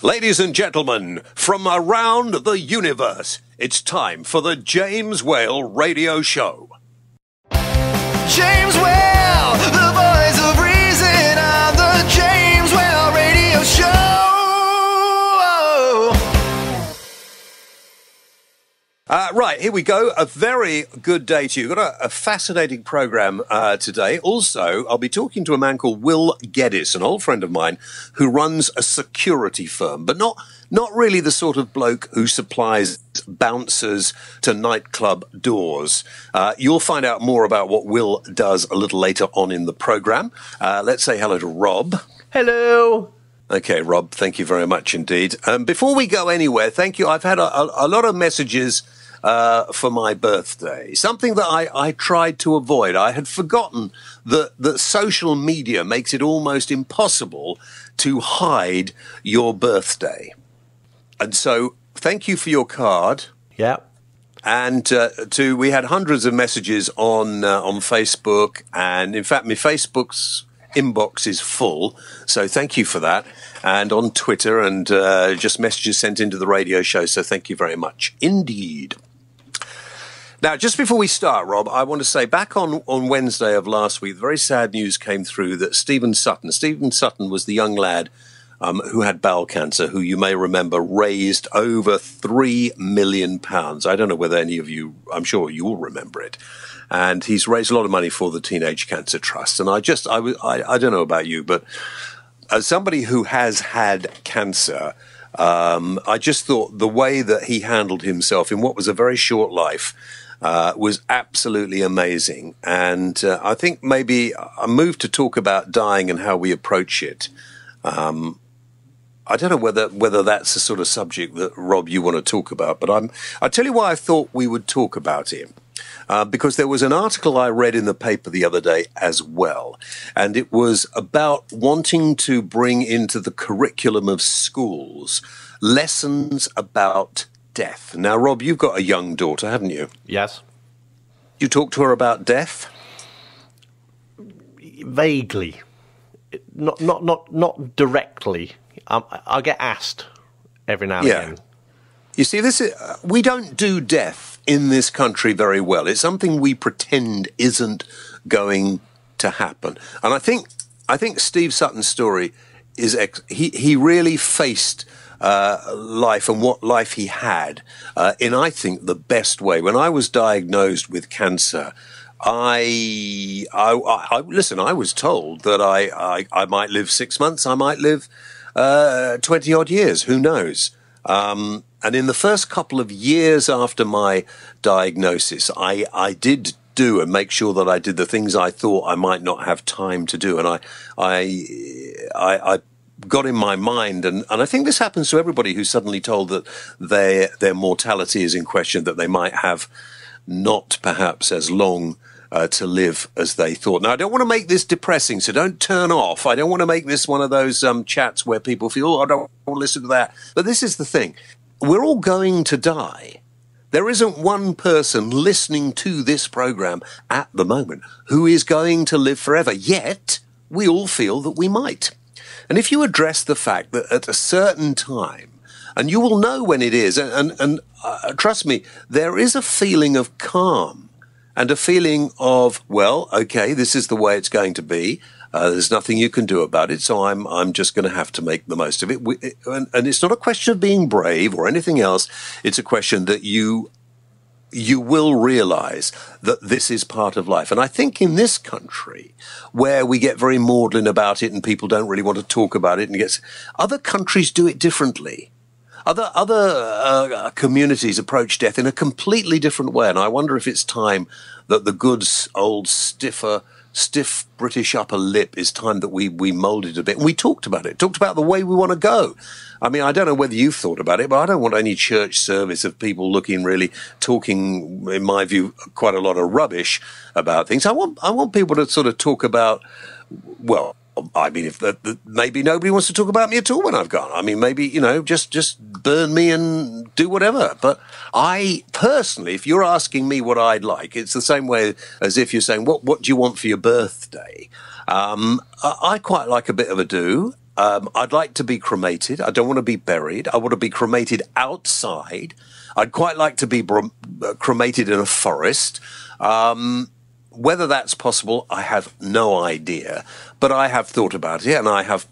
Ladies and gentlemen, from around the universe, it's time for the James Whale Radio Show. James Whale, the voice of reason on the James Whale Radio Show. Right, here we go. A very good day to you. We've got a fascinating program today. Also, I'll be talking to a man called Will Geddes, an old friend of mine who runs a security firm, but not really the sort of bloke who supplies bouncers to nightclub doors. You'll find out more about what Will does a little later on in the program. Let's say hello to Rob. Hello. Okay, Rob, thank you very much indeed. Before we go anywhere, thank you. I've had a lot of messages for my birthday, something that I tried to avoid. I had forgotten that social media makes it almost impossible to hide your birthday. And so thank you for your card. Yeah. And we had hundreds of messages on Facebook, and in fact, my Facebook's inbox is full, so thank you for that. And on Twitter, and just messages sent into the radio show, so thank you very much indeed. Now, just before we start, Rob, I want to say back on Wednesday of last week, very sad news came through that Stephen Sutton was the young lad who had bowel cancer, who you may remember raised over £3 million. I don't know whether any of you, I'm sure you will remember it. And he's raised a lot of money for the Teenage Cancer Trust. And I don't know about you, but as somebody who has had cancer, I just thought the way that he handled himself in what was a very short life was absolutely amazing. And I think maybe a move to talk about dying and how we approach it. I don't know whether that's the sort of subject that, Rob, you want to talk about, but I'll tell you why I thought we would talk about it. Because there was an article I read in the paper the other day as well, and it was about wanting to bring into the curriculum of schools lessons about death. Now, Rob, you've got a young daughter, haven't you? Yes. You talk to her about death? Vaguely. Not directly. I get asked every now and again. You see, we don't do death in this country very well. It's something we pretend isn't going to happen. And I think Steve Sutton's story is he really faced life and what life he had in, I think, the best way. When I was diagnosed with cancer, I was told that I might live 6 months, I might live 20 odd years, who knows? And in the first couple of years after my diagnosis, I did do and make sure that I did the things I thought I might not have time to do. And I got in my mind, and I think this happens to everybody who's suddenly told that their mortality is in question, that they might have not perhaps as long to live as they thought. Now, I don't want to make this depressing, so don't turn off. I don't want to make this one of those chats where people feel, I don't want to listen to that. But this is the thing. We're all going to die. There isn't one person listening to this program at the moment who is going to live forever, yet we all feel that we might. And if you address the fact that at a certain time, and you will know when it is, and trust me, there is a feeling of calm and a feeling of, well, okay, this is the way it's going to be. There's nothing you can do about it, so I'm just going to have to make the most of it. And it's not a question of being brave or anything else. It's a question that you will realize that this is part of life. And I think in this country, where we get very maudlin about it and people don't really want to talk about it, and other countries do it differently. Other communities approach death in a completely different way. And I wonder if it's time that the good old stiff British upper lip is time that we moulded a bit. And we talked about it, talked about the way we want to go. I mean, I don't know whether you've thought about it, but I don't want any church service of people talking, in my view, quite a lot of rubbish about things. I want people to sort of talk about, well, I mean, if maybe nobody wants to talk about me at all when I've gone. I mean, maybe, just burn me and do whatever. But I personally, if you're asking me what I'd like, it's the same way as if you're saying, what do you want for your birthday? I quite like a bit of a do. I'd like to be cremated. I don't want to be buried. I want to be cremated outside. I'd quite like to be cremated in a forest. Whether that's possible, I have no idea. But I have thought about it, and I have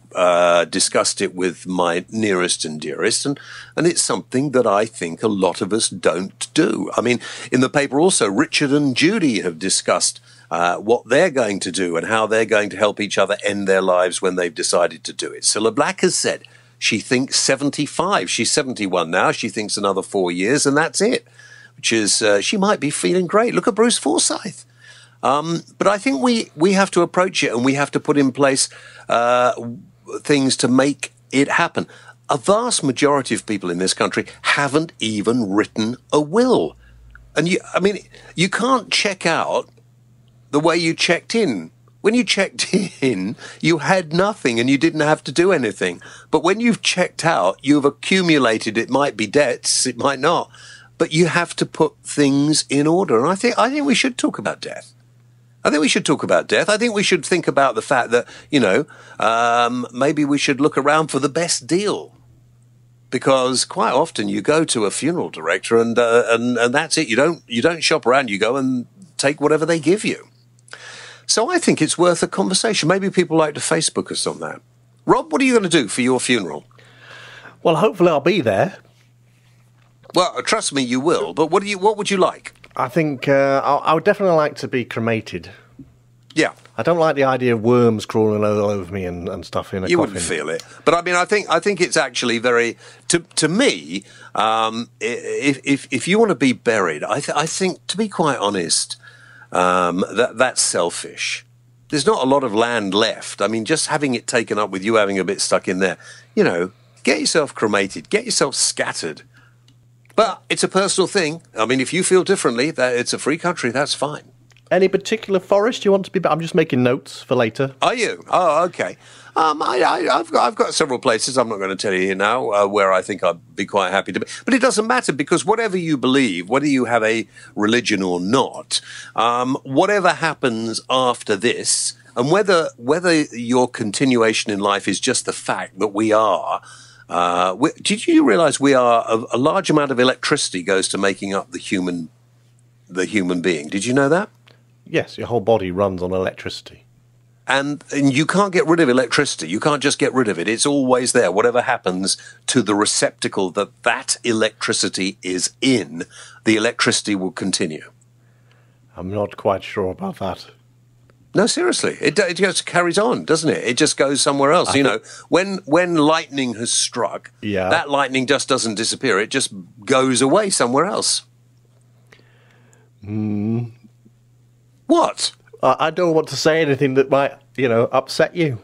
discussed it with my nearest and dearest, and it's something that I think a lot of us don't do. I mean, in the paper also, Richard and Judy have discussed what they're going to do and how they're going to help each other end their lives when they've decided to do it. Cilla Black has said she thinks 75. She's 71 now. She thinks another 4 years, and that's it, which is she might be feeling great. Look at Bruce Forsyth. But I think we have to approach it, and we have to put in place things to make it happen. A vast majority of people in this country haven't even written a will. And you can't check out the way you checked in. When you checked in, you had nothing and you didn't have to do anything. But when you've checked out, you've accumulated, it might be debts, it might not, but you have to put things in order. And I think we should talk about death. I think we should talk about death. I think we should think about the fact that, maybe we should look around for the best deal. Because quite often you go to a funeral director and that's it. You don't shop around, you go and take whatever they give you. So I think it's worth a conversation. Maybe people like to Facebook us on that. Rob, what are you going to do for your funeral? Well, hopefully I'll be there. Well, trust me, you will. But what would you like? I think I would definitely like to be cremated. Yeah. I don't like the idea of worms crawling all over me and stuff in a coffin. You wouldn't feel it. But I mean, I think it's actually very, to me, if you want to be buried, I think, to be quite honest, that's selfish. There's not a lot of land left. I mean, just having it taken up with you having a bit stuck in there, get yourself cremated, get yourself scattered. But it's a personal thing. I mean, if you feel differently, that it's a free country, that's fine. Any particular forest you want to be? I'm just making notes for later. Are you? Oh, okay. I've got several places. I'm not going to tell you now where I think I'd be quite happy to be. But it doesn't matter, because whatever you believe, whether you have a religion or not, whatever happens after this, and whether your continuation in life is just the fact that we are. Did you realise we are a large amount of electricity goes to making up the human being? Did you know that? Yes, your whole body runs on electricity. And you can't get rid of electricity. You can't just get rid of it. It's always there. Whatever happens to the receptacle that electricity is in, the electricity will continue. I'm not quite sure about that. No, seriously. It just carries on, doesn't it? It just goes somewhere else. When lightning has struck, that lightning just doesn't disappear. It just goes away somewhere else. What? I don't want to say anything that might, upset you.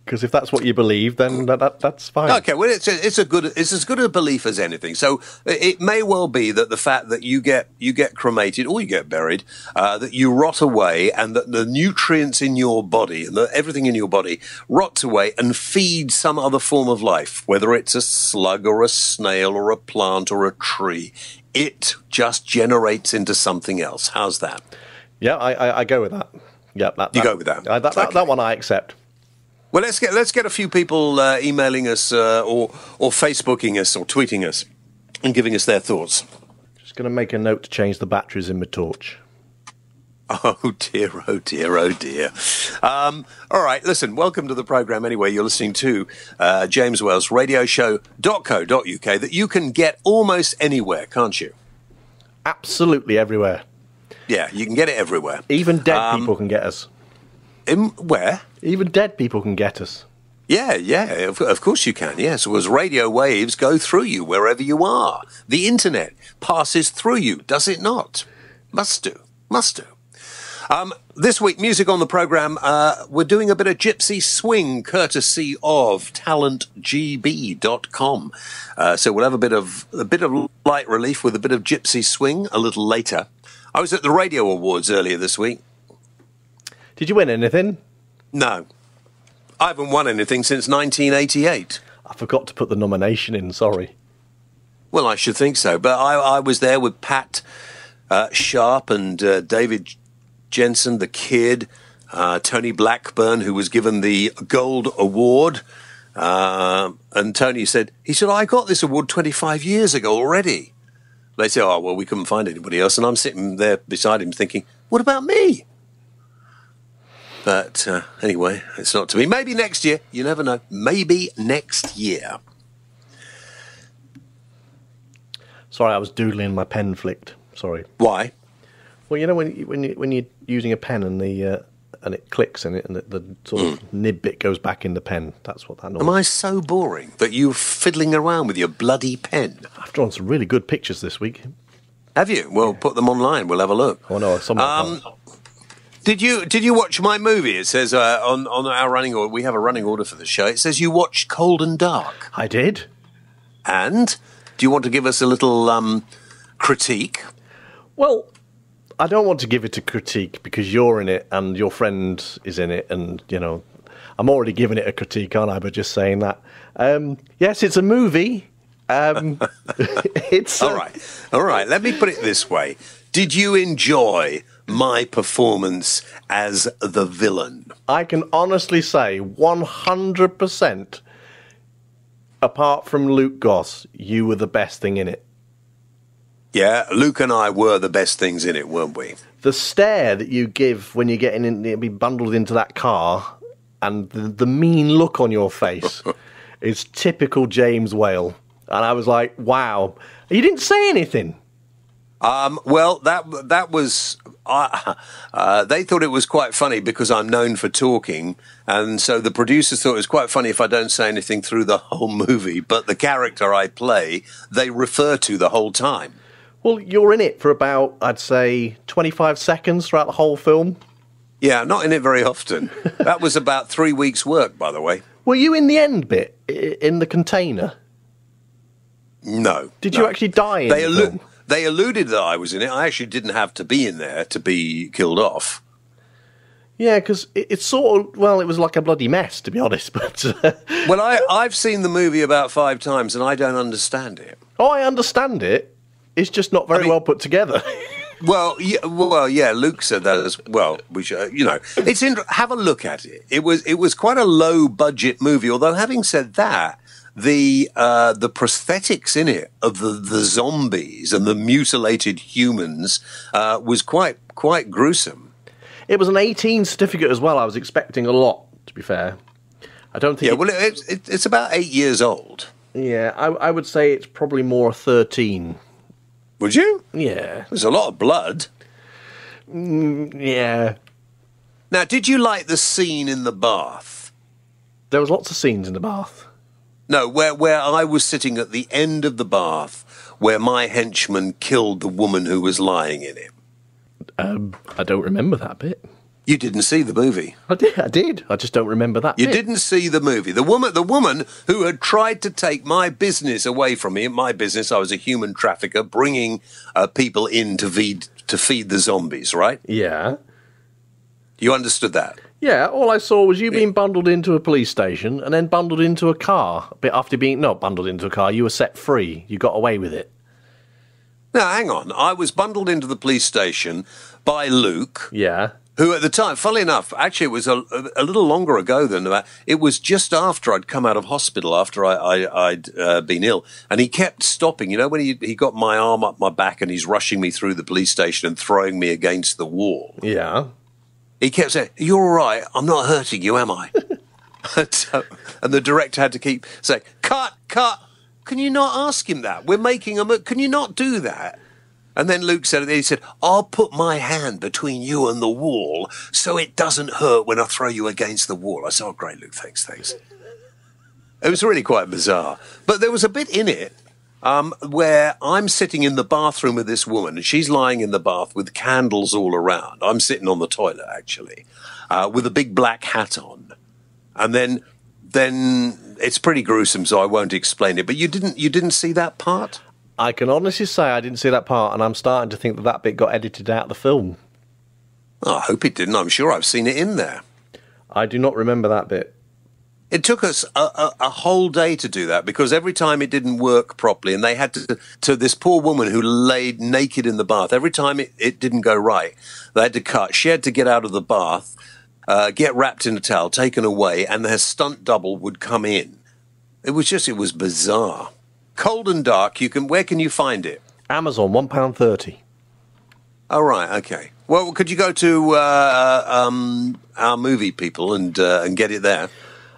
Because if that's what you believe, then that's fine. Okay, well, it's as good a belief as anything. So it may well be that the fact that you get cremated or you get buried, that you rot away, and that the nutrients in your body and everything in your body rots away and feeds some other form of life, whether it's a slug or a snail or a plant or a tree. It just generates into something else. How's that? Yeah, I go with that. Yeah, you go with that. That one I accept. Well, let's get a few people emailing us or Facebooking us or tweeting us and giving us their thoughts. Just going to make a note to change the batteries in my torch. Oh dear, oh dear, oh dear. All right, listen, welcome to the programme anyway. You're listening to James Wales radioshow.co.uk that you can get almost anywhere, can't you? Absolutely everywhere. Yeah, you can get it everywhere. Even dead people can get us. Where? Even dead people can get us. Yeah, of course you can, yes. As radio waves go through you wherever you are. The internet passes through you, does it not? Must do. This week, music on the programme, we're doing a bit of Gypsy swing, courtesy of talentgb.com. So we'll have a bit of light relief with a bit of Gypsy swing a little later. I was at the Radio Awards earlier this week. Did you win anything? No. I haven't won anything since 1988. I forgot to put the nomination in, sorry. Well, I should think so. But I was there with Pat Sharp and David Jensen, the Kid, Tony Blackburn, who was given the Gold Award, And Tony said, I got this award 25 years ago already. They said, oh, well, we couldn't find anybody else. And I'm sitting there beside him thinking, what about me? But anyway, it's not to be. Maybe next year. You never know. Maybe next year. Sorry, I was doodling. My pen flicked. Sorry. Why? Well, you know when you're using a pen and it clicks and the sort of nib bit goes back in the pen. That's what that noise. Am I so boring that you're fiddling around with your bloody pen? I've drawn some really good pictures this week. Have you? Well, put them online. We'll have a look. Oh no, some. Did you watch my movie? It says on our running order. We have a running order for the show. It says you watched Cold and Dark. I did. And do you want to give us a little critique? Well, I don't want to give it a critique because you're in it and your friend is in it, and I'm already giving it a critique, aren't I? By just saying that. Yes, it's a movie. It's all right. Let me put it this way: did you enjoy my performance as the villain? I can honestly say 100%. Apart from Luke Goss, you were the best thing in it. Yeah, Luke and I were the best things in it, weren't we? The stare that you give when you're be bundled into that car, and the mean look on your face is typical James Whale. And I was like, wow. You didn't say anything. Well, that was... they thought it was quite funny because I'm known for talking, and so the producers thought it was quite funny if I don't say anything through the whole movie, but the character I play, they refer to the whole time. Well, you're in it for about, I'd say, 25 seconds throughout the whole film. Yeah, not in it very often. That was about 3 weeks' work, by the way. Were you in the end bit, in the container? No. Did you actually die in the film? They alluded that I was in it. I actually didn't have to be in there to be killed off. Yeah, because it's sort of, well, it was like a bloody mess, to be honest. But well, I've seen the movie about 5 times and I don't understand it. Oh, I understand it. It's just not very well put together. Well, yeah. Luke said that as well. We should, it's have a look at it. It was quite a low budget movie. Although, having said that, the prosthetics in it of the zombies and the mutilated humans was quite gruesome. It was an 18 certificate as well. I was expecting a lot, to be fair. I don't think. Yeah, well, it's about 8 years old. Yeah, I would say it's probably more 13. Would you? Yeah. There's a lot of blood. Yeah. Now, did you like the scene in the bath? There was lots of scenes in the bath. No, where I was sitting at the end of the bath, where my henchman killed the woman who was lying in it. I don't remember that bit. You didn't see the movie. I did. I just don't remember that bit. You didn't see the movie. The woman who had tried to take my business away from me. In my business, I was a human trafficker, bringing people in to feed the zombies, right? Yeah. You understood that? Yeah, all I saw was you being bundled into a police station and then bundled into a car. A bit after being, not bundled into a car, you were set free. You got away with it. Now, hang on. I was bundled into the police station by Luke. Yeah. Who at the time, funnily enough, actually it was a little longer ago than that. It was just after I'd come out of hospital, after I'd been ill. And he kept stopping. When he got my arm up my back and he's rushing me through the police station and throwing me against the wall. Yeah. He kept saying, "You're all right. I'm not hurting you, am I?" And the director had to keep saying, "Cut, cut. Can you not ask him that? We're making a movie. Can you not do that?" And then Luke said, "I'll put my hand between you and the wall so it doesn't hurt when I throw you against the wall." I said, "Oh, great, Luke, thanks." It was really quite bizarre. But there was a bit in it where I'm sitting in the bathroom with this woman, and she's lying in the bath with candles all around. I'm sitting on the toilet, actually, with a big black hat on. And then it's pretty gruesome, so I won't explain it. But you didn't see that part? I can honestly say I didn't see that part, and I'm starting to think that bit got edited out of the film. Oh, I hope it didn't. I'm sure I've seen it in there. I do not remember that bit. It took us a whole day to do that because every time it didn't work properly, and they had to this poor woman who laid naked in the bath, every time it didn't go right, they had to cut. She had to get out of the bath, get wrapped in a towel, taken away, and her stunt double would come in. It was bizarre. Cold and Dark, where can you find it? Amazon, £1.30. Oh, right, okay. Well, could you go to our movie people and get it there?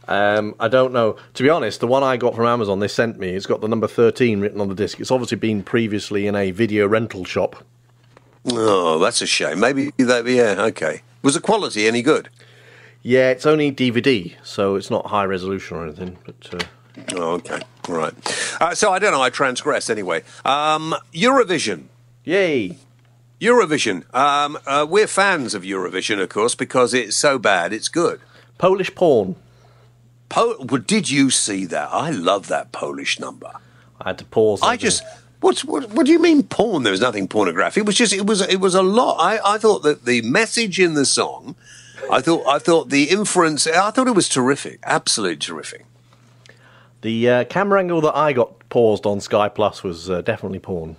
I don't know. To be honest, the one I got from Amazon, they sent me, it's got the number 13 written on the disc. It's obviously been previously in a video rental shop. Oh, that's a shame. Maybe that, yeah, okay. Was the quality any good? Yeah, it's only DVD, so it's not high resolution or anything. But Oh, okay, all right. So I don't know, I transgressed anyway. Eurovision. Yay! Eurovision. We're fans of Eurovision, of course, because it's so bad, it's good. Polish porn. Well, did you see that? I love that Polish number. I had to pause. What do you mean porn? There was nothing pornographic. It was a lot. I thought that the message in the song, I thought the inference, I thought it was terrific, absolutely terrific. The camera angle that I got paused on Sky Plus was definitely porn.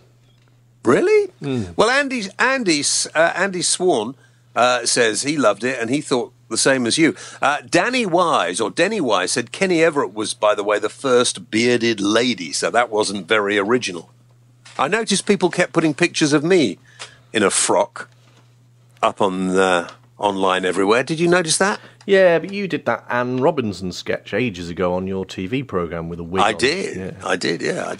Really? Mm. Well, Andy Swan says he loved it and he thought the same as you. Denny Wise said Kenny Everett was, by the way, the first bearded lady, so that wasn't very original. I noticed people kept putting pictures of me in a frock up on online everywhere. Did you notice that? Yeah, but you did that Anne Robinson sketch ages ago on your TV programme with a wig on. I did, yeah.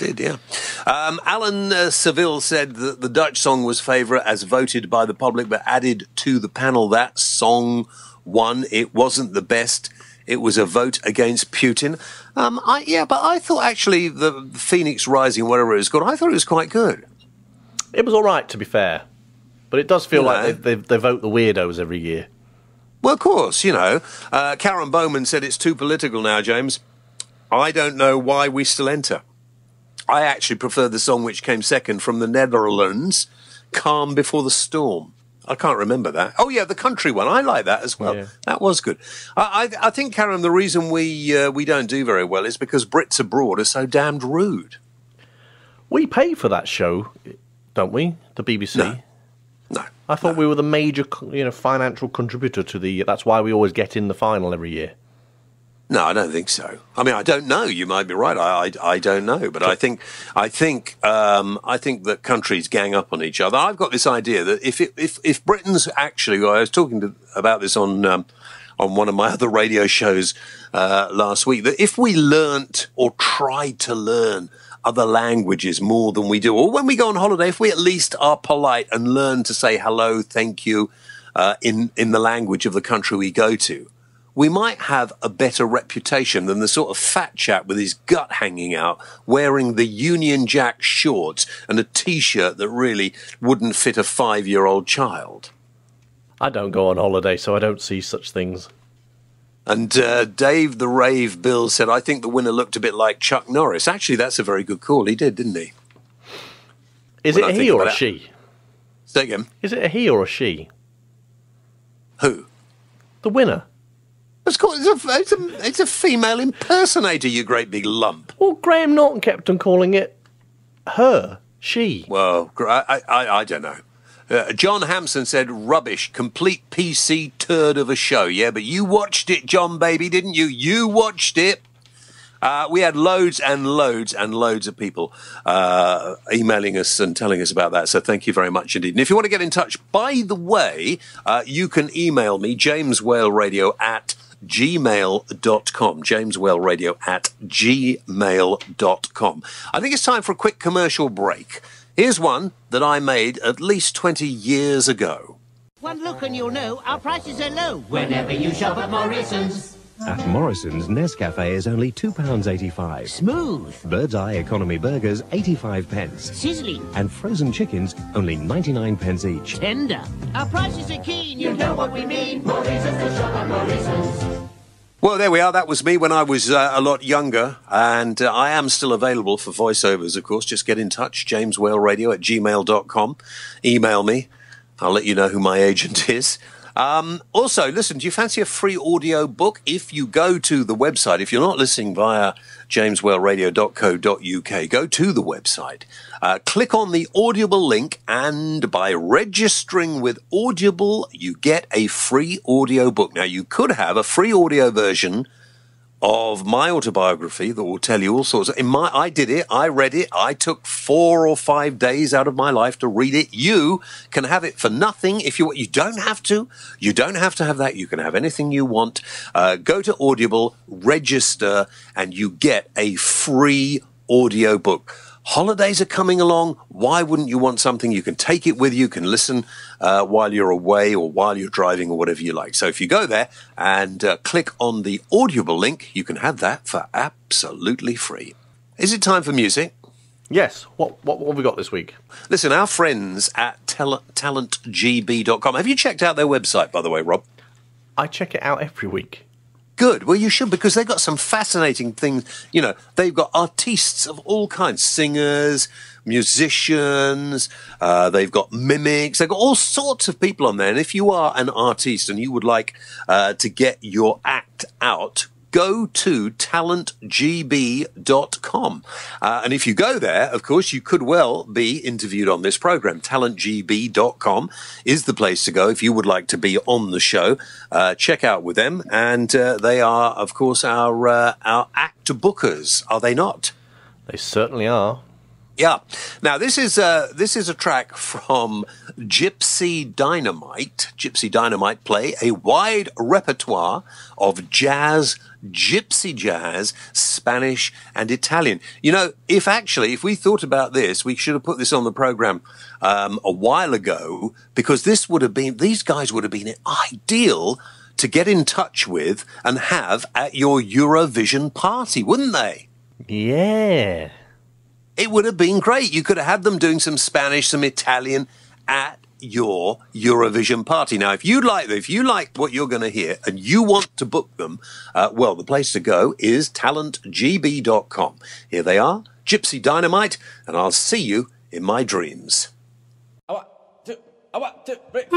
Alan Seville said that the Dutch song was favourite as voted by the public, but added to the panel that song won. It wasn't the best. It was a vote against Putin. But I thought actually the Phoenix Rising, whatever it was called, I thought it was quite good. It was all right, to be fair. But it does feel like they vote the weirdos every year. Well, of course, Karen Bowman said it's too political now, James. I don't know why we still enter. I actually prefer the song which came second from the Netherlands, Calm Before the Storm. I can't remember that. Oh, yeah, the country one. I like that as well. Yeah. That was good. I think, Karen, the reason we don't do very well is because Brits abroad are so damned rude. We pay for that show, don't we? The BBC? No. I thought we were the major, financial contributor to the... That's why we always get in the final every year. No, I don't think so. I mean, I don't know. You might be right. I don't know, but I think that countries gang up on each other. I've got this idea that if Britain's actually, I was talking about this on one of my other radio shows last week, that if we learnt or tried to learn other languages more than we do, or when we go on holiday, if we at least are polite and learn to say hello, thank you, in the language of the country we go to, we might have a better reputation than the sort of fat chap with his gut hanging out, wearing the Union Jack shorts and a T-shirt that really wouldn't fit a 5-year-old child. I don't go on holiday, so I don't see such things. And Dave the Rave Bill said, I think the winner looked a bit like Chuck Norris. Actually, that's a very good call. He did, didn't he? Is it a he or a she? Say again. Is it a he or a she? Who? The winner. It's a female impersonator, you great big lump. Well, Graham Norton kept on calling it her, she. Well, I don't know. John Hampson said, rubbish, complete PC turd of a show. Yeah, but you watched it, John, baby, didn't you? You watched it. We had loads and loads and loads of people emailing us and telling us about that, so thank you very much indeed. And if you want to get in touch, by the way, you can email me, jameswhaleradio@gmail.com, jameswhaleradio@gmail.com. I think it's time for a quick commercial break. Here's one that I made at least 20 years ago. One look and you'll know our prices are low whenever you shop at Morrison's. At Morrison's, Nescafe is only £2.85. Smooth. Bird's Eye Economy Burgers, 85 pence. Sizzling. And frozen chickens, only 99 pence each. Tender. Our prices are keen, you know what we mean. Morrison's to shop at Morrison's. Well, there we are. That was me when I was a lot younger, and I am still available for voiceovers, of course. Just get in touch, jameswhaleradio@gmail.com. Email me. I'll let you know who my agent is. Also, listen, do you fancy a free audio book? If you go to the website, if you're not listening via jameswhaleradio.co.uk, go to the website, click on the Audible link, and by registering with Audible, you get a free audio book. Now, you could have a free audio version of my autobiography that will tell you all sorts. I did it. I read it. I took 4 or 5 days out of my life to read it. You can have it for nothing if you want. You don't have to. You don't have to have that. You can have anything you want. Go to Audible, register, and you get a free audio book. Holidays are coming along. Why wouldn't you want something? You can take it with you, can listen while you're away or while you're driving or whatever you like. So if you go there and click on the Audible link, you can have that for absolutely free. Is it time for music? Yes. What have we got this week? Listen, our friends at talentgb.com. Have you checked out their website, by the way, Rob? I check it out every week. Good. Well, you should, because they've got some fascinating things. You know, they've got artistes of all kinds, singers, musicians, they've got mimics, they've got all sorts of people on there. And if you are an artiste and you would like to get your act out, go to talentgb.com. And if you go there, of course, you could well be interviewed on this program. Talentgb.com is the place to go if you would like to be on the show. Check out with them. And they are, of course, our act bookers, are they not? They certainly are. Yeah. Now, this is a track from Gypsy Dynamite. Gypsy Dynamite play a wide repertoire of jazz, gypsy jazz, Spanish and Italian. You know, if we thought about this, we should have put this on the program a while ago, because these guys would have been ideal to get in touch with and have at your Eurovision party, wouldn't they? Yeah. It would have been great. You could have had them doing some Spanish, some Italian at your Eurovision party. Now, if you like what you're going to hear and you want to book them, well, the place to go is talentgb.com. Here they are, Gypsy Dynamite, and I'll see you in my dreams. I want to break.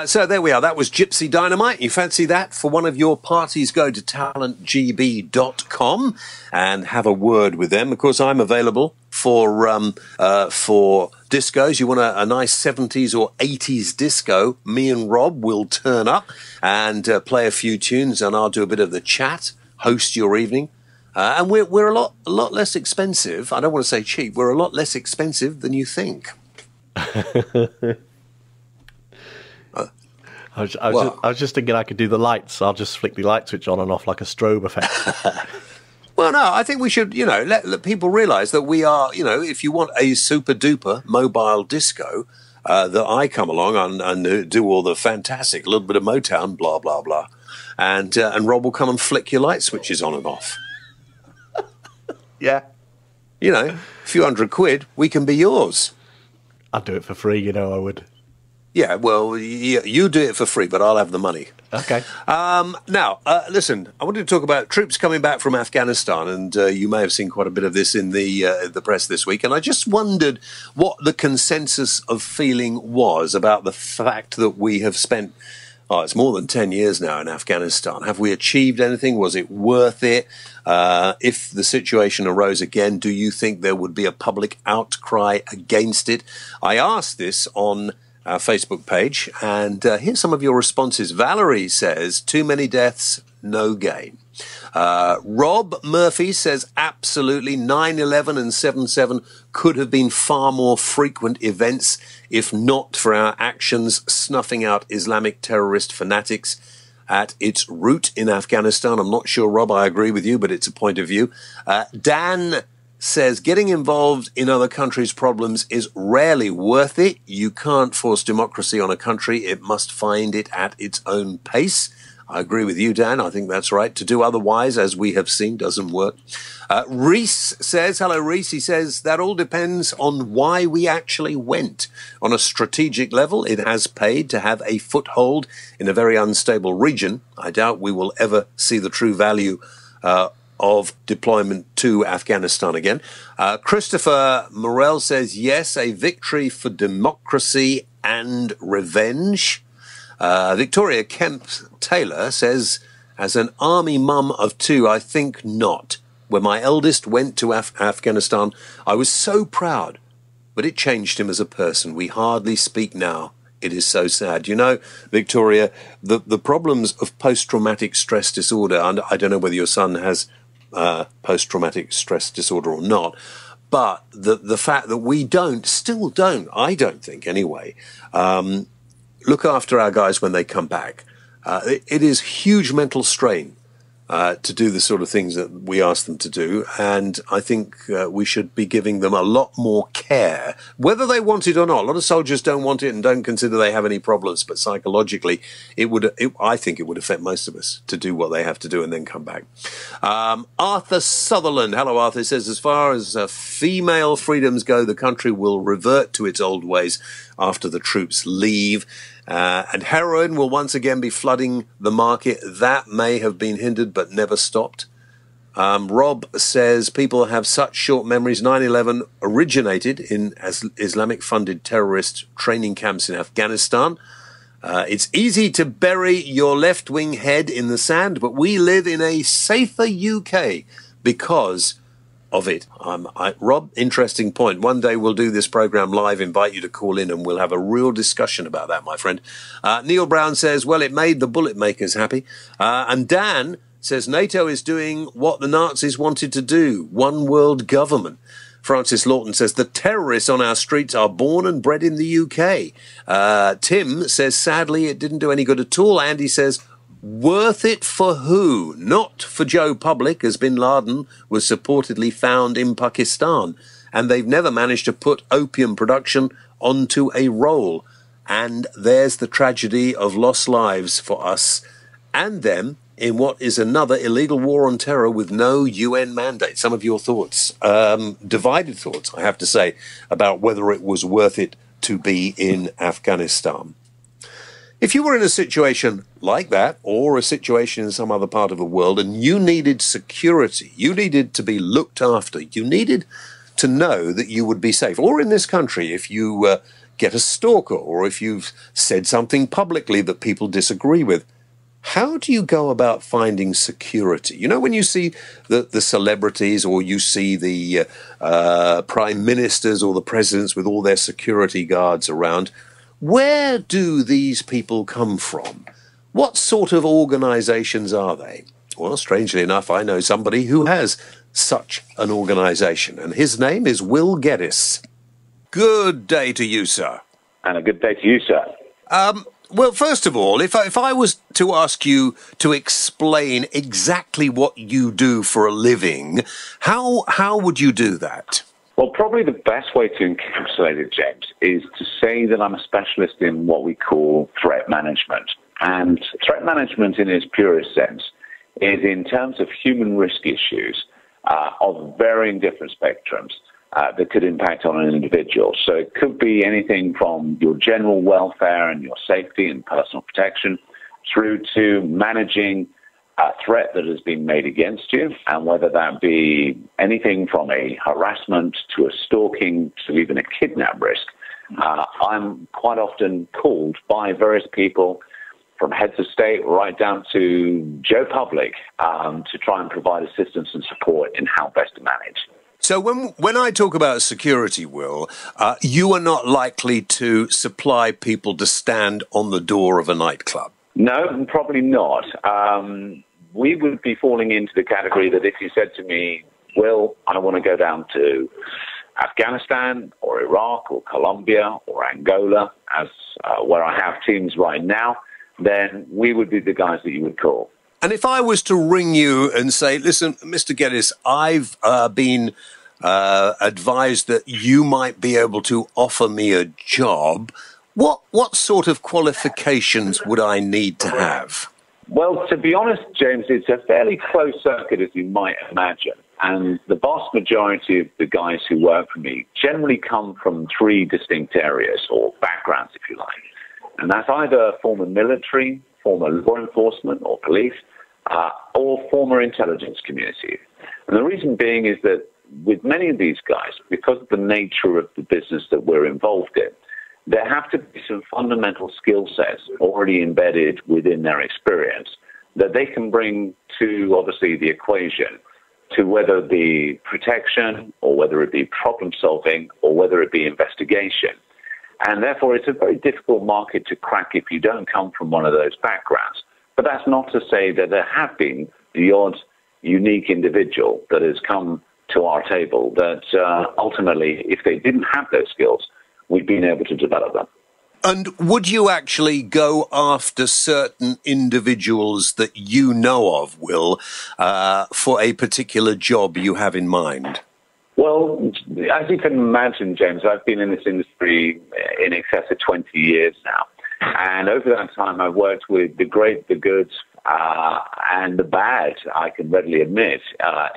So there we are. That was Gypsy Dynamite. You fancy that for one of your parties? Go to talentgb.com and have a word with them. Of course, I'm available for discos. You want a nice 70s or 80s disco? Me and Rob will turn up and play a few tunes, and I'll do a bit of the chat, host your evening. And we're a lot less expensive. I don't want to say cheap. We're a lot less expensive than you think. I was just thinking I could do the lights. I'll just flick the light switch on and off like a strobe effect. Well, no, I think we should, let people realise that we are, if you want a super duper mobile disco, that I come along and do all the fantastic, a little bit of Motown, blah, blah, blah. And Rob will come and flick your light switches on and off. Yeah. A few £100, we can be yours. I'd do it for free, I would. Yeah, well, you do it for free, but I'll have the money. Okay. Now, listen, I wanted to talk about troops coming back from Afghanistan, and you may have seen quite a bit of this in the press this week, and I just wondered what the consensus of feeling was about the fact that we have spent, it's more than 10 years now in Afghanistan. Have we achieved anything? Was it worth it? If the situation arose again, do you think there would be a public outcry against it? I asked this on our Facebook page, and here's some of your responses. Valerie says, too many deaths, no gain. Rob Murphy says, absolutely, 9/11 and 7/7 could have been far more frequent events if not for our actions snuffing out Islamic terrorist fanatics at its root in Afghanistan. I'm not sure, Rob, I agree with you, but it's a point of view. Dan says, getting involved in other countries' problems is rarely worth it. You can't force democracy on a country. It must find it at its own pace. I agree with you, Dan. I think that's right. To do otherwise, as we have seen, doesn't work. Reese says, hello, Reese. He says, that all depends on why we actually went. On a strategic level, it has paid to have a foothold in a very unstable region. I doubt we will ever see the true value of deployment to Afghanistan again. Christopher Morell says, yes, a victory for democracy and revenge. Victoria Kemp-Taylor says, as an army mum of two, I think not. When my eldest went to Afghanistan, I was so proud, but it changed him as a person. We hardly speak now. It is so sad. Victoria, the problems of post-traumatic stress disorder, and I don't know whether your son has post-traumatic stress disorder or not, but the fact that we still don't, I don't think anyway, look after our guys when they come back. It is huge mental strain to do the sort of things that we ask them to do, and I think we should be giving them a lot more care, whether they want it or not. A lot of soldiers don't want it and don't consider they have any problems, but psychologically, I think it would affect most of us to do what they have to do and then come back. Arthur Sutherland, hello Arthur, says, as far as female freedoms go, the country will revert to its old ways after the troops leave. And heroin will once again be flooding the market. That may have been hindered but never stopped. Rob says people have such short memories. 9/11 originated in Islamic-funded terrorist training camps in Afghanistan. It's easy to bury your left-wing head in the sand, but we live in a safer UK because of it. Rob, interesting point. One day we'll do this program live, invite you to call in, and we'll have a real discussion about that, my friend. Neil Brown says, well, it made the bullet makers happy. And Dan says, NATO is doing what the Nazis wanted to do, one world government. Francis Lawton says, the terrorists on our streets are born and bred in the UK. Tim says, sadly, it didn't do any good at all. Andy says, worth it for who? Not for Joe Public, as bin Laden was supportedly found in Pakistan. And they've never managed to put opium production onto a roll. And there's the tragedy of lost lives for us and them in what is another illegal war on terror with no UN mandate. Some of your thoughts, divided thoughts, I have to say, about whether it was worth it to be in Afghanistan. If you were in a situation like that, or a situation in some other part of the world, and you needed security, you needed to be looked after, you needed to know that you would be safe, or in this country, if you get a stalker or if you've said something publicly that people disagree with. How do you go about finding security? You know, when you see the celebrities or you see the prime ministers or the presidents with all their security guards around, where do these people come from? What sort of organizations are they? Well, strangely enough, I know somebody who has such an organization, and his name is Will Geddes. Good day to you, sir. And a good day to you, sir. Well, first of all, if I was to ask you to explain exactly what you do for a living, how would you do that? Well, probably the best way to encapsulate it, James, is to say that I'm a specialist in what we call threat management. And threat management in its purest sense is in terms of human risk issues of varying different spectrums that could impact on an individual. So it could be anything from your general welfare and your safety and personal protection through to managing a threat that has been made against you, and whether that be anything from a harassment to a stalking to even a kidnap risk. I'm quite often called by various people from heads of state right down to Joe Public to try and provide assistance and support in how best to manage. So when I talk about security, Will, you are not likely to supply people to stand on the door of a nightclub? No, probably not. We would be falling into the category that if you said to me, Will, I want to go down to Afghanistan or Iraq or Colombia or Angola, as where I have teams right now, then we would be the guys that you would call. And if I was to ring you and say, listen, Mr. Geddes, I've been advised that you might be able to offer me a job, what sort of qualifications would I need to have? Well, to be honest, James, it's a fairly closed circuit, as you might imagine. And the vast majority of the guys who work for me generally come from three distinct areas, or backgrounds, if you like. And that's either former military, former law enforcement or police, or former intelligence community. And the reason being is that with many of these guys, because of the nature of the business that we're involved in, there have to be some fundamental skill sets already embedded within their experience that they can bring to, obviously, the equation, to whether it be protection or whether it be problem solving or whether it be investigation. And therefore, it's a very difficult market to crack if you don't come from one of those backgrounds. But that's not to say that there have been the odd unique individual that has come to our table that ultimately, if they didn't have those skills, we've been able to develop them. And would you actually go after certain individuals that you know of, Will, for a particular job you have in mind? Well, as you can imagine, James, I've been in this industry in excess of 20 years now. And over that time, I've worked with the great, the good, and the bad, I can readily admit,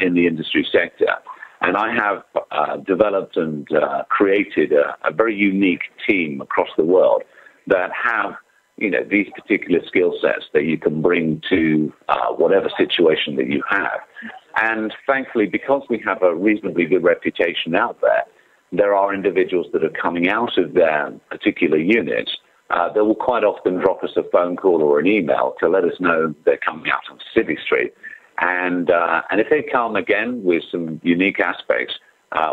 in the industry sector. And I have developed and created a very unique team across the world that have, these particular skill sets that you can bring to whatever situation that you have. And thankfully, because we have a reasonably good reputation out there, there are individuals that are coming out of their particular units that will quite often drop us a phone call or an email to let us know they're coming out on Civvy Street. And if they come again with some unique aspects,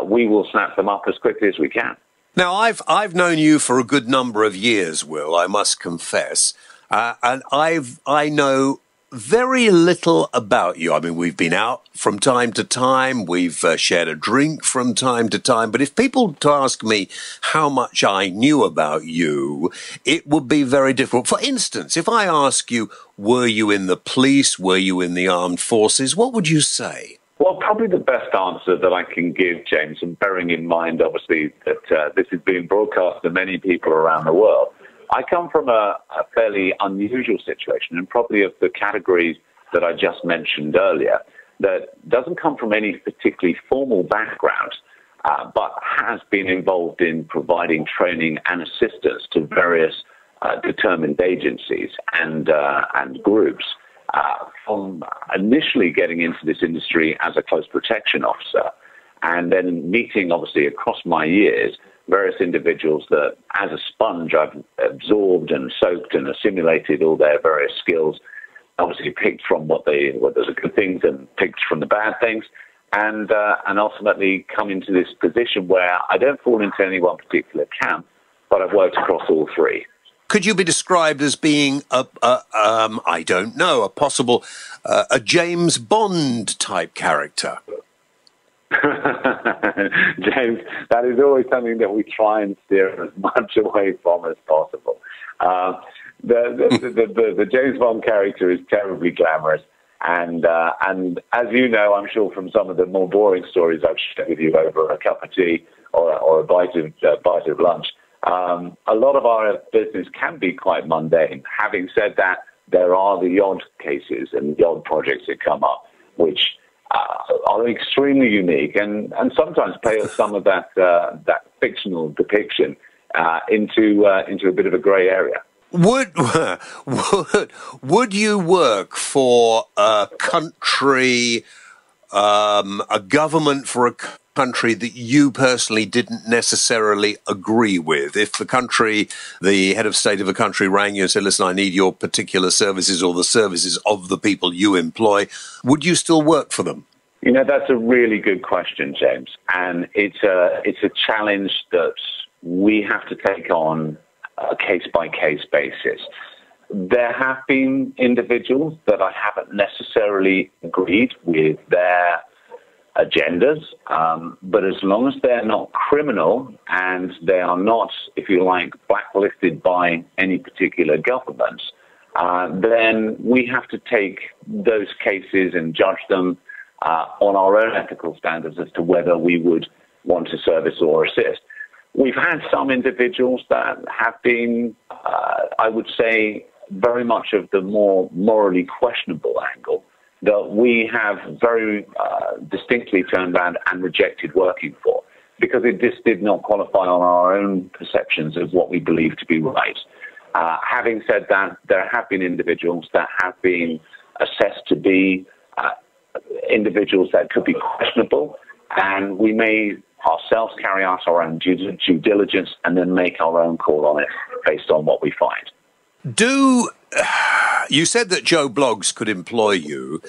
we will snap them up as quickly as we can. Now, I've known you for a good number of years, Will, I must confess, and I know very little about you. I mean, we've been out from time to time, we've shared a drink from time to time, but if people to ask me how much I knew about you, it would be very difficult. For instance, if I ask you, were you in the police, were you in the armed forces, what would you say? Well, probably the best answer that I can give, James, and bearing in mind, obviously, that this is being broadcast to many people around the world, I come from a fairly unusual situation, and probably of the categories that I just mentioned earlier, that doesn't come from any particularly formal background, but has been involved in providing training and assistance to various determined agencies and groups. From initially getting into this industry as a close protection officer, and then meeting, obviously, across my years, various individuals that, as a sponge, I've absorbed and soaked and assimilated all their various skills. Obviously, picked from what the good things and picked from the bad things, and ultimately come into this position where I don't fall into any one particular camp, but I've worked across all three. Could you be described as being I don't know, a possible a James Bond type character? James, that is always something that we try and steer as much away from as possible. The James Bond character is terribly glamorous, and as you know, I'm sure from some of the more boring stories I've shared with you over a cup of tea or a bite of lunch, a lot of our business can be quite mundane. Having said that, there are the odd cases and the odd projects that come up, which are extremely unique and sometimes play some of that fictional depiction into a bit of a grey area. Would you work for a country, a government for a country that you personally didn't necessarily agree with? If the head of state of a country rang you and said, listen, I need your particular services or the services of the people you employ, would you still work for them? You know, that's a really good question, James. And it's a challenge that we have to take on a case-by-case basis. There have been individuals that I haven't necessarily agreed with their agendas, but as long as they're not criminal and they are not, if you like, blacklisted by any particular government, then we have to take those cases and judge them on our own ethical standards as to whether we would want to service or assist. We've had some individuals that have been, I would say, very much of the more morally questionable angle that we have very distinctly turned around and rejected working for because it just did not qualify on our own perceptions of what we believe to be right. Having said that, there have been individuals that have been assessed to be individuals that could be questionable, and we may ourselves carry out our own due diligence and then make our own call on it based on what we find. You said that Joe Bloggs could employ you.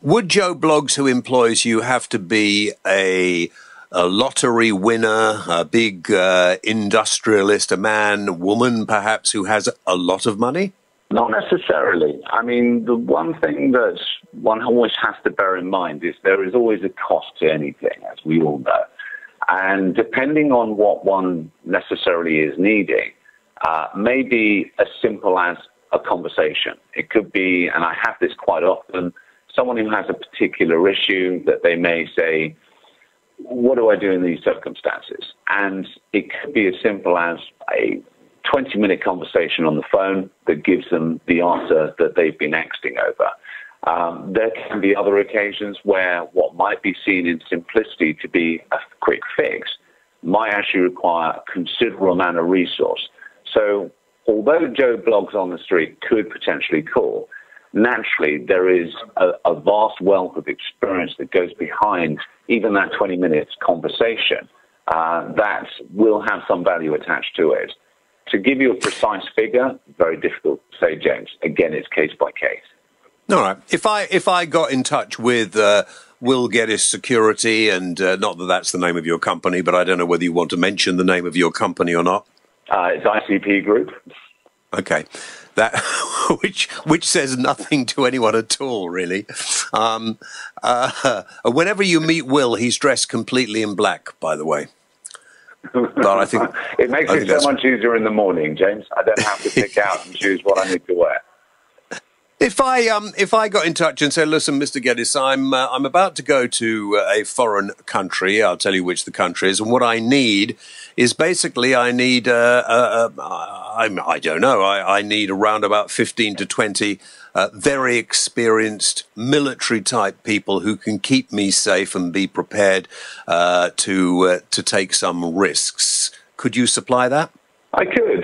Would Joe Bloggs, who employs you, have to be a lottery winner, a big industrialist, a man, woman perhaps, who has a lot of money? Not necessarily. I mean, the one thing that one always has to bear in mind is there is always a cost to anything, as we all know. And depending on what one necessarily is needing, may be as simple as a conversation. It could be, and I have this quite often, someone who has a particular issue that they may say, what do I do in these circumstances? And it could be as simple as a 20-minute conversation on the phone that gives them the answer that they've been angsting over. There can be other occasions where what might be seen in simplicity to be a quick fix might actually require a considerable amount of resource. So although Joe Bloggs on the street could potentially call, naturally there is a vast wealth of experience that goes behind even that 20 minutes conversation that will have some value attached to it. To give you a precise figure, very difficult to say, James. Again, it's case by case. All right. If I got in touch with Will Geddes Security, and not that that's the name of your company, but I don't know whether you want to mention the name of your company or not. It's ICP Group. Okay, that which says nothing to anyone at all, really. Whenever you meet Will, he's dressed completely in black, by the way. But I think it makes it so much easier in the morning, James. I don't have to pick out and choose what I need to wear. If I got in touch and said, listen, Mr. Geddes, I'm about to go to a foreign country. I'll tell you which the country is, and what I need is basically I need I don't know. I need around about 15 to 20 very experienced military type people who can keep me safe and be prepared to take some risks. Could you supply that? I could,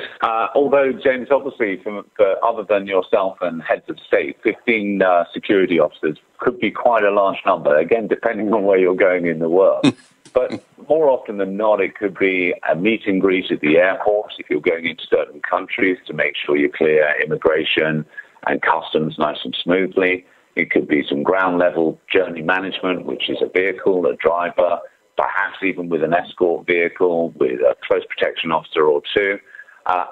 although, James, obviously, for other than yourself and heads of state, 15 security officers could be quite a large number, again, depending on where you're going in the world. But more often than not, it could be a meet and greet at the airport if you're going into certain countries to make sure you clear immigration and customs nice and smoothly. It could be some ground level journey management, which is a vehicle, a driver, perhaps even with an escort vehicle, with a close protection officer or two.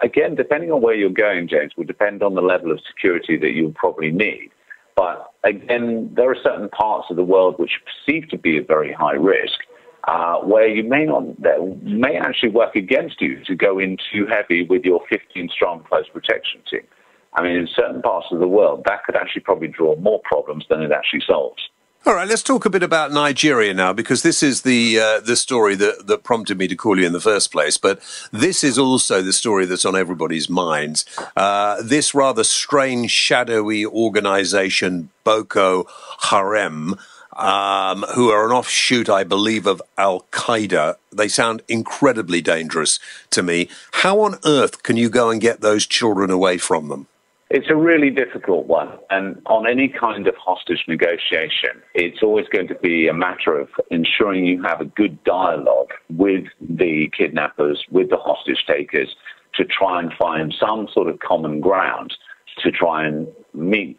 Again, depending on where you're going, James, will depend on the level of security that you'll probably need. But again, there are certain parts of the world which are perceived to be a very high risk, where you may actually work against you to go in too heavy with your 15-strong close protection team. I mean, in certain parts of the world, that could actually probably draw more problems than it actually solves. All right, let's talk a bit about Nigeria now, because this is the story that prompted me to call you in the first place. But this is also the story that's on everybody's minds. This rather strange, shadowy organization, Boko Haram, who are an offshoot, I believe, of Al-Qaeda. They sound incredibly dangerous to me. How on earth can you go and get those children away from them? It's a really difficult one. And on any kind of hostage negotiation, it's always going to be a matter of ensuring you have a good dialogue with the kidnappers, with the hostage takers, to try and find some sort of common ground, to try and meet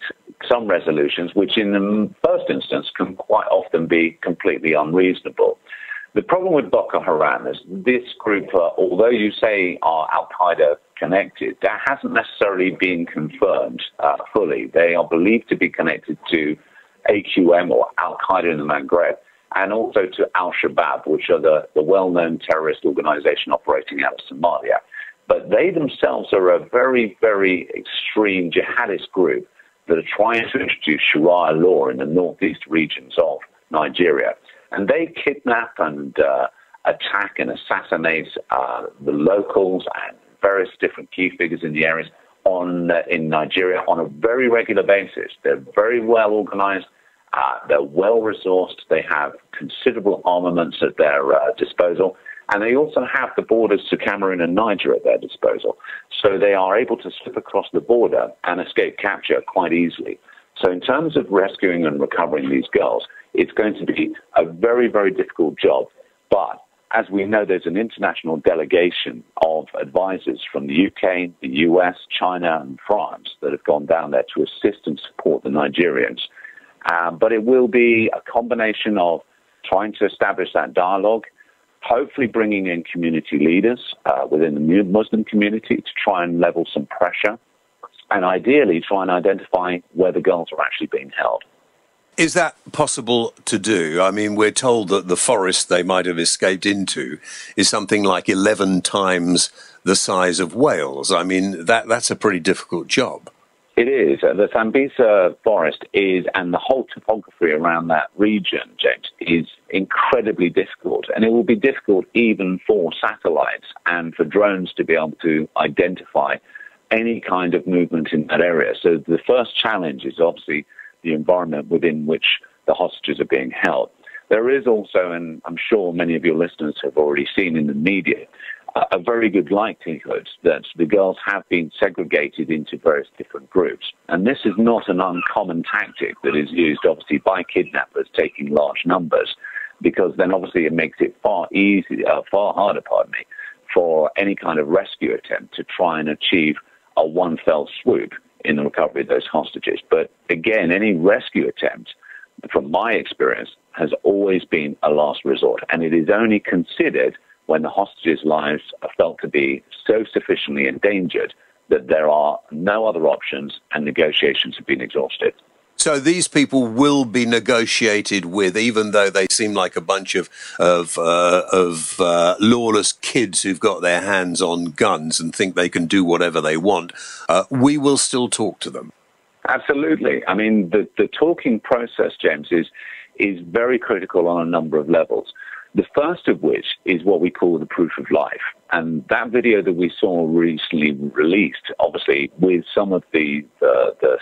some resolutions, which in the first instance can quite often be completely unreasonable. The problem with Boko Haram is this group, although you say are Al-Qaeda connected, that hasn't necessarily been confirmed fully. They are believed to be connected to AQM or Al-Qaeda in the Maghreb, and also to Al-Shabaab, which are the well-known terrorist organization operating out of Somalia. But they themselves are a very, very extreme jihadist group that are trying to introduce Sharia law in the northeast regions of Nigeria. And they kidnap and attack and assassinate the locals and various different key figures in the areas in Nigeria on a very regular basis. They're very well organized. They're well resourced. They have considerable armaments at their disposal. And they also have the borders to Cameroon and Niger at their disposal. So they are able to slip across the border and escape capture quite easily. So in terms of rescuing and recovering these girls, it's going to be a very, very difficult job. But as we know, there's an international delegation of advisors from the UK, the US, China, and France that have gone down there to assist and support the Nigerians. But it will be a combination of trying to establish that dialogue, hopefully bringing in community leaders within the Muslim community to try and level some pressure, and ideally try and identify where the girls are actually being held. Is that possible to do? I mean, we're told that the forest they might have escaped into is something like 11 times the size of Wales. I mean, that's a pretty difficult job. It is. The Sambisa forest is, and the whole topography around that region, James, is incredibly difficult. And it will be difficult even for satellites and for drones to be able to identify any kind of movement in that area. So the first challenge is obviously the environment within which the hostages are being held. There is also, and I'm sure many of your listeners have already seen in the media, a very good likelihood that the girls have been segregated into various different groups. And this is not an uncommon tactic that is used, obviously, by kidnappers taking large numbers, because then obviously it makes it far harder, for any kind of rescue attempt to try and achieve a one fell swoop in the recovery of those hostages. But again, any rescue attempt, from my experience, has always been a last resort. And it is only considered when the hostages' lives are felt to be so sufficiently endangered that there are no other options and negotiations have been exhausted. So these people will be negotiated with, even though they seem like a bunch of lawless kids who've got their hands on guns and think they can do whatever they want. We will still talk to them. Absolutely. I mean, the talking process, James, is very critical on a number of levels. The first of which is what we call the proof of life. And that video that we saw recently released, obviously, with some of the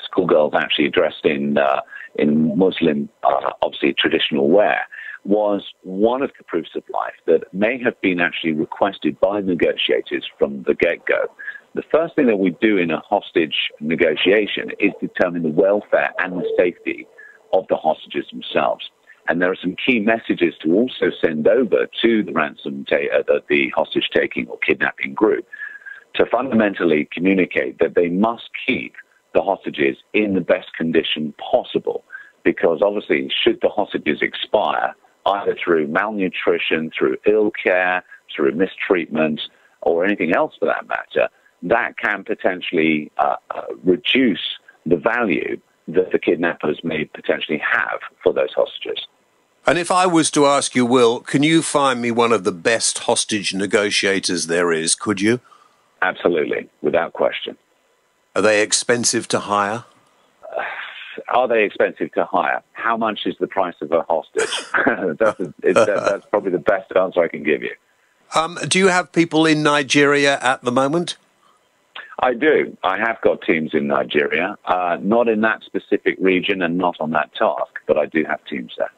schoolgirls actually dressed in Muslim, obviously, traditional wear, was one of the proofs of life that may have been actually requested by negotiators from the get-go. The first thing that we do in a hostage negotiation is determine the welfare and the safety of the hostages themselves. And there are some key messages to also send over to the the hostage-taking or kidnapping group to fundamentally communicate that they must keep the hostages in the best condition possible. Because obviously, should the hostages expire, either through malnutrition, through ill care, through mistreatment, or anything else for that matter, that can potentially reduce the value that the kidnappers may potentially have for those hostages. And if I was to ask you, Will, can you find me one of the best hostage negotiators there is, could you? Absolutely, without question. Are they expensive to hire? Are they expensive to hire? How much is the price of a hostage? That's probably the best answer I can give you. Do you have people in Nigeria at the moment? I do. I have got teams in Nigeria, not in that specific region and not on that task, but I do have teams there.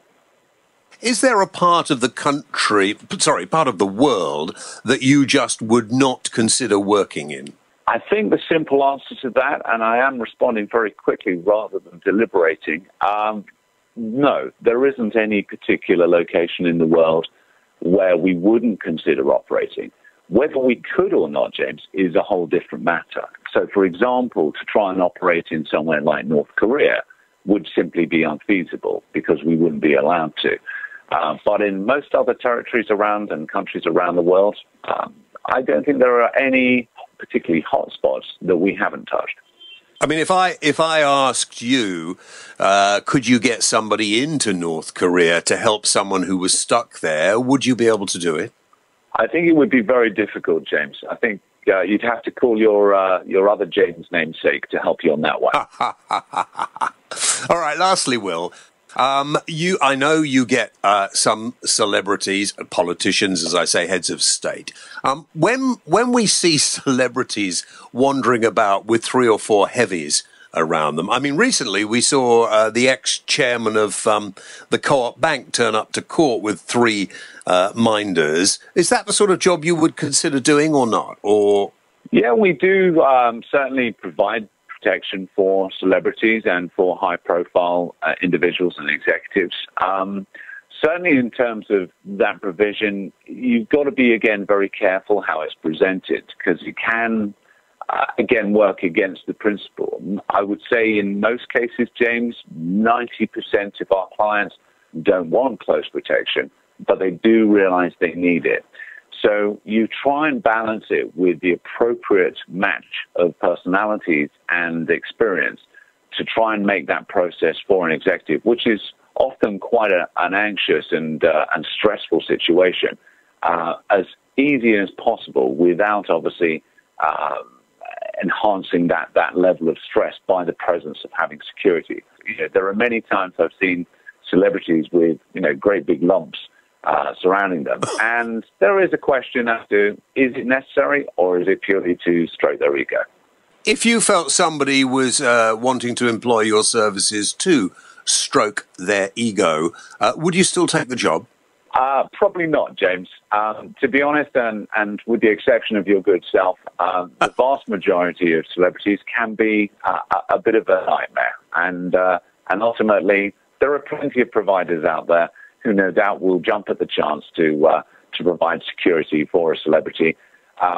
Is there a part of the part of the world that you just would not consider working in? I think the simple answer to that, and I am responding very quickly rather than deliberating, no, there isn't any particular location in the world where we wouldn't consider operating. Whether we could or not, James, is a whole different matter. So, for example, to try and operate in somewhere like North Korea would simply be unfeasible because we wouldn't be allowed to. But in most other territories around and countries around the world, I don't think there are any particularly hotspots that we haven't touched. I mean, if I asked you, could you get somebody into North Korea to help someone who was stuck there, would you be able to do it? I think it would be very difficult, James. I think you'd have to call your other James namesake to help you on that one. All right. Lastly, Will, I know you get some celebrities, politicians, as I say, heads of state. When we see celebrities wandering about with 3 or 4 heavies around them, I mean, recently we saw the ex-chairman of the Co-op Bank turn up to court with 3 minders. Is that the sort of job you would consider doing or not? Or yeah, we do certainly provide protection for celebrities and for high-profile individuals and executives. Certainly in terms of that provision, you've got to be, again, very careful how it's presented because it can, again, work against the principle. I would say in most cases, James, 90% of our clients don't want close protection, but they do realize they need it. So you try and balance it with the appropriate match of personalities and experience to try and make that process for an executive, which is often quite an anxious and stressful situation, as easy as possible without obviously enhancing that level of stress by the presence of having security. You know, there are many times I've seen celebrities with, great big lumps surrounding them. And there is a question as to, is it necessary or is it purely to stroke their ego? if you felt somebody was wanting to employ your services to stroke their ego, would you still take the job? Probably not, James. To be honest, and with the exception of your good self, the vast majority of celebrities can be a bit of a nightmare. And ultimately, there are plenty of providers out there who no doubt will jump at the chance to provide security for a celebrity.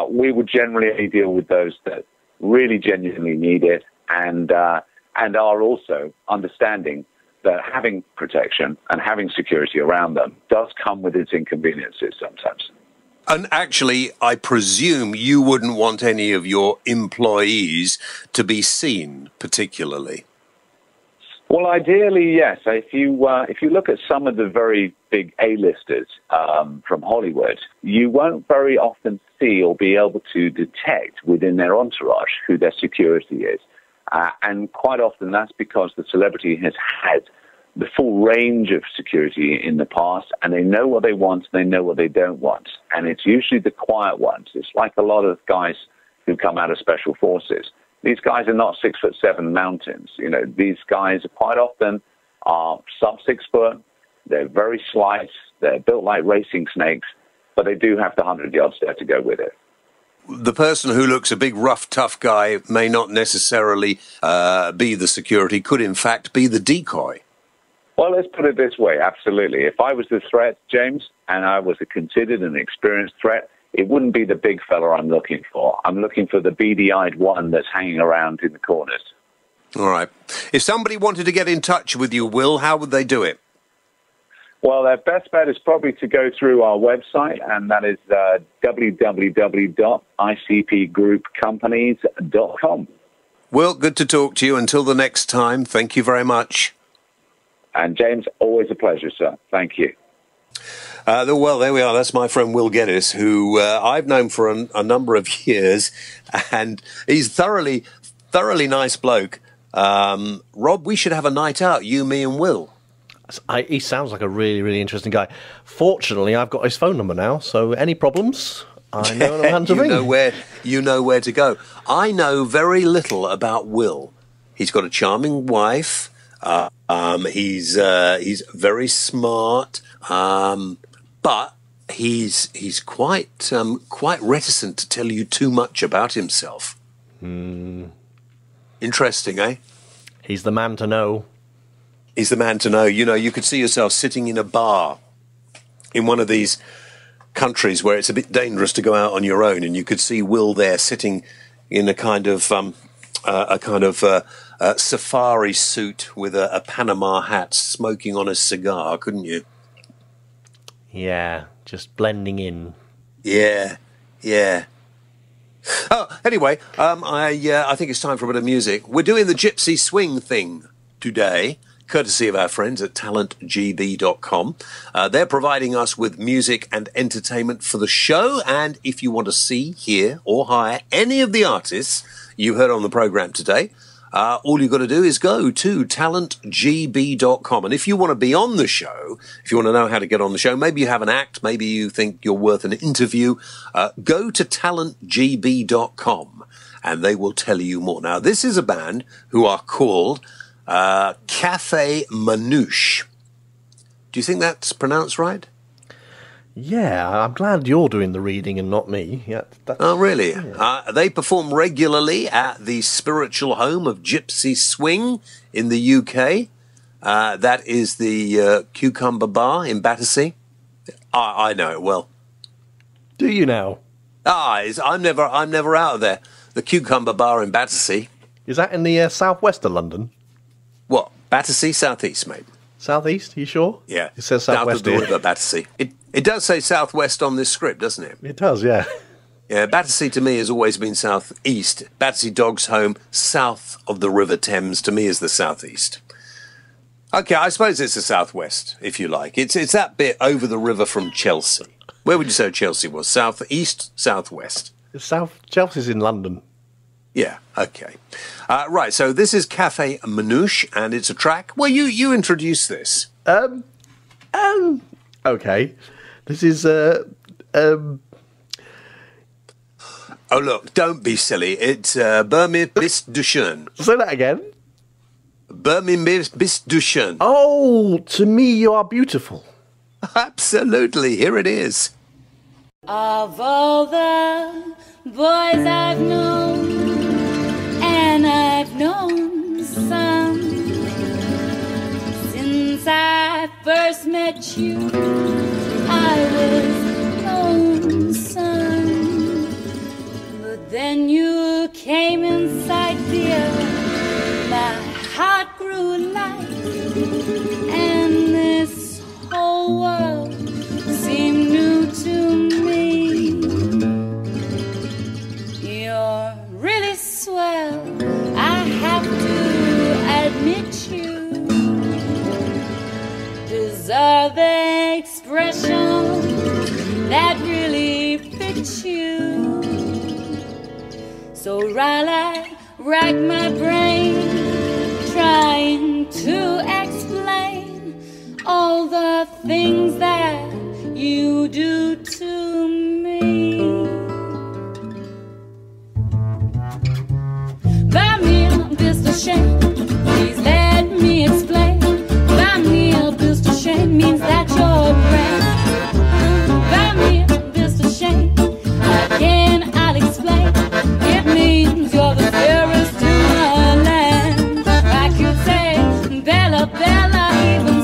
We would generally deal with those that really genuinely need it and are also understanding that having protection and having security around them does come with its inconveniences sometimes. And actually, I presume you wouldn't want any of your employees to be seen particularly. Well, ideally, yes. If you look at some of the very big A-listers from Hollywood, you won't very often see or be able to detect within their entourage who their security is. And quite often that's because the celebrity has had the full range of security in the past, and they know what they want, and they know what they don't want. And it's usually the quiet ones. It's like a lot of guys who come out of special forces. These guys are not 6'7" mountains. You know, these guys are quite often are sub 6 foot. They're very slight. They're built like racing snakes, but they do have the 100 yards there to go with it. The person who looks a big, rough, tough guy may not necessarily be the security, could in fact be the decoy. Well, let's put it this way. Absolutely. If I was the threat, James, and I was a considered and experienced threat, it wouldn't be the big fella I'm looking for. I'm looking for the beady-eyed one that's hanging around in the corners. All right. If somebody wanted to get in touch with you, Will, how would they do it? Well, their best bet is probably to go through our website, and that is www.icpgroupcompanies.com. Will, good to talk to you. Until the next time, thank you very much. And James, always a pleasure, sir. Thank you. Well, there we are. That's my friend Will Geddes, who I've known for a number of years, and he's thoroughly nice bloke. Rob, we should have a night out, you, me, and Will. He sounds like a really, really interesting guy. Fortunately, I've got his phone number now, so any problems, I know the man to ring. You know where to go. I know very little about Will. He's got a charming wife. He's very smart, but he's quite reticent to tell you too much about himself. Interesting, eh? He's the man to know. He's the man to know. You know, you could see yourself sitting in a bar in one of these countries where it's a bit dangerous to go out on your own, and you could see Will there sitting in a kind of safari suit with a Panama hat, smoking on a cigar, couldn't you? Yeah, just blending in. Yeah. Oh, anyway, I think it's time for a bit of music. We're doing the Gypsy Swing thing today, courtesy of our friends at talentgb.com. They're providing us with music and entertainment for the show, and if you want to see, hear, or hire any of the artists you heard on the program today, all you've got to do is go to talentgb.com. And if you want to be on the show, if you want to know how to get on the show, maybe you have an act, maybe you think you're worth an interview, go to talentgb.com and they will tell you more. Now, this is a band who are called Cafe Manouche. Do you think that's pronounced right? Yeah, I'm glad you're doing the reading and not me. Yeah. Oh, really? Yeah. They perform regularly at the spiritual home of Gypsy Swing in the UK. That is the Cucumber Bar in Battersea. I know it well. Do you now? I'm never out of there. The Cucumber Bar in Battersea. Is that in the southwest of London? What? Battersea, southeast, mate. Southeast? Are you sure? Yeah. It says southwest. South of the river, Battersea. It does say southwest on this script, doesn't it? It does, yeah. Yeah, Battersea to me has always been southeast. Battersea Dogs Home, south of the River Thames, to me is the southeast. Okay, I suppose it's the southwest, if you like. It's that bit over the river from Chelsea. Where would you say Chelsea was? Southeast, southwest? Chelsea's in London. Yeah, okay. Right, so this is Cafe Manouche, and it's a track. Well, you introduced this. Okay. This is, Oh, look, don't be silly. It's Birmingham bis du schön. Say that again. Birmingham bis du schön. Oh, to me you are beautiful. Absolutely, here it is. Of all the boys I've known, and I've known some, since I first met you, I was lonesome. But then you came in sight, dear, my heart grew light, and this whole world seemed new to me. You're really swell, I have to admit you deserve the expression that really fits you. So while I rack my brain trying to explain all the things that you do to me, buy me a pistol shake, please let me explain. Buy me a pistol shake means that you're brave. Buy me a pistol shake, again I'll explain. It means you're the fairest in the land. I could say Bella, Bella, even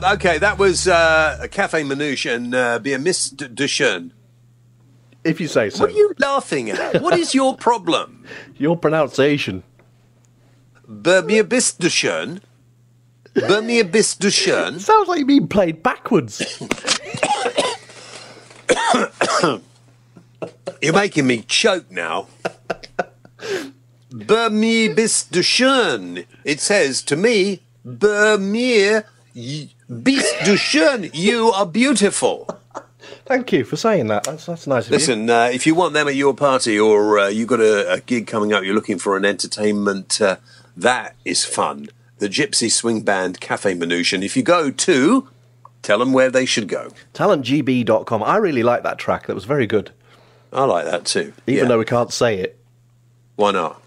Okay, that was Cafe Manouche and Be a Miss de Schön. If you say so. What are you laughing at? What is your problem? Your pronunciation. Be a Miss de Schön? Be a Miss de Schön? Sounds like you're being played backwards. You're making me choke now. Be mir bist du schön. It says to me, Be mir bist du schön. You are beautiful. Thank you for saying that. That's nice of you. Listen, if you want them at your party or you've got a gig coming up, you're looking for an entertainment, that is fun. The Gypsy Swing Band Cafe Manouche. And if you go to, tell them where they should go. TalentGB.com. I really like that track. That was very good. I like that too. Even though we can't say it. Why not?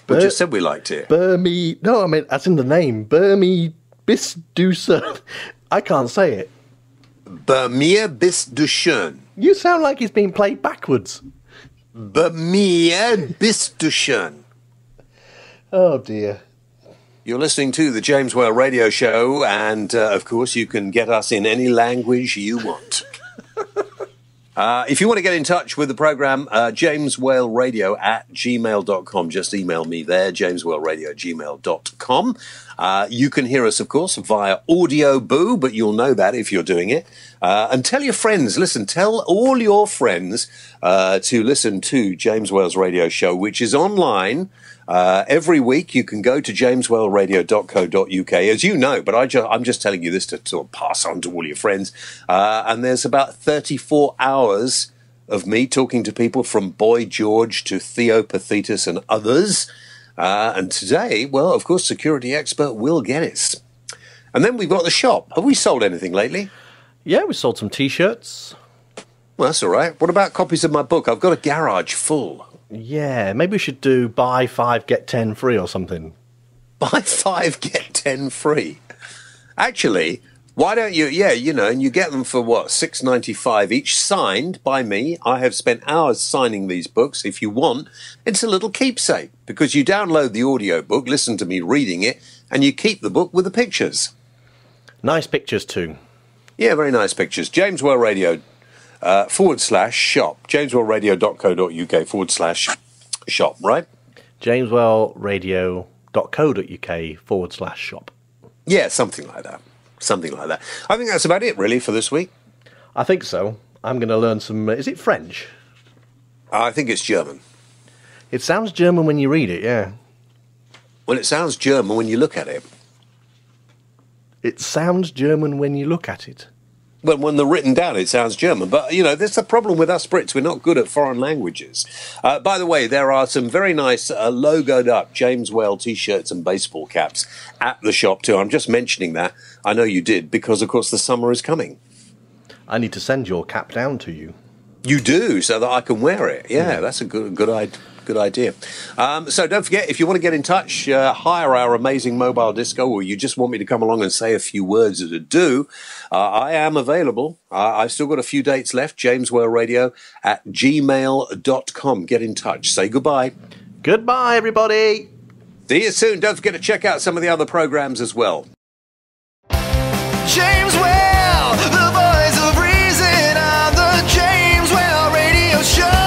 We just said we liked it. Burmy. No, I mean, as in the name. Burmy Bisduser. I can't say it. Be mir bist du schön. You sound like he's being played backwards. Be mir bist du schön. Oh, dear. You're listening to the James Whale Radio Show, and, of course, you can get us in any language you want. If you want to get in touch with the programme, jameswhaleradio@gmail.com. Just email me there, jameswhaleradio@gmail.com. You can hear us, of course, via Audio Boo, but you'll know that if you're doing it. And tell your friends, listen, tell all your friends to listen to James Whale's radio show, which is online. Every week you can go to jameswhaleradio.co.uk, as you know, but I'm just telling you this to sort of pass on to all your friends. And there's about 34 hours of me talking to people from Boy George to Theo Pathetus and others. And today, well, of course, security expert Will Geddes. And then we've got the shop. Have we sold anything lately? Yeah, we sold some T-shirts. Well, that's all right. What about copies of my book? I've got a garage full. Yeah, maybe we should do buy 5, get 10 free or something. Buy 5, get 10 free. Actually, why don't you, and you get them for what, $6.95 each, signed by me. I have spent hours signing these books. If you want, it's a little keepsake, because you download the audio book, listen to me reading it, and you keep the book with the pictures. Nice pictures too. Yeah, very nice pictures. James Whale Radio /shop. jameswhaleradio.co.uk /shop, right? jameswhaleradio.co.uk /shop. Yeah, something like that. Something like that. I think that's about it, really, for this week. I think so. I'm going to learn some... is it French? I think it's German. It sounds German when you read it, yeah. Well, it sounds German when you look at it. It sounds German when you look at it. Well, when they're written down, it sounds German. But, that's the problem with us Brits. We're not good at foreign languages. By the way, there are some very nice logoed up James Whale T-shirts and baseball caps at the shop, too. I'm just mentioning that. I know you did, because, of course, the summer is coming. I need to send your cap down to you. You do, so that I can wear it. Yeah, that's a good idea. So don't forget, if you want to get in touch, hire our amazing mobile disco, or you just want me to come along and say a few words at a do, I am available. I've still got a few dates left. jameswhaleradio@gmail.com. Get in touch. Say goodbye. Goodbye, everybody. See you soon. Don't forget to check out some of the other programs as well. James Whale, the voice of reason on the James Whale Radio Show.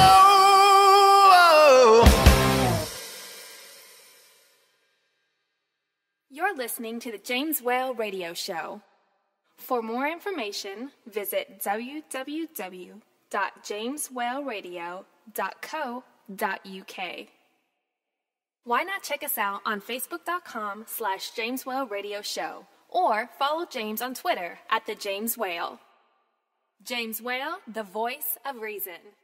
You're listening to the James Whale Radio Show. For more information, visit www.jameswhaleradio.co.uk. Why not check us out on Facebook.com/James Whale Radio Show, or follow James on Twitter @The James Whale. James Whale, the voice of reason.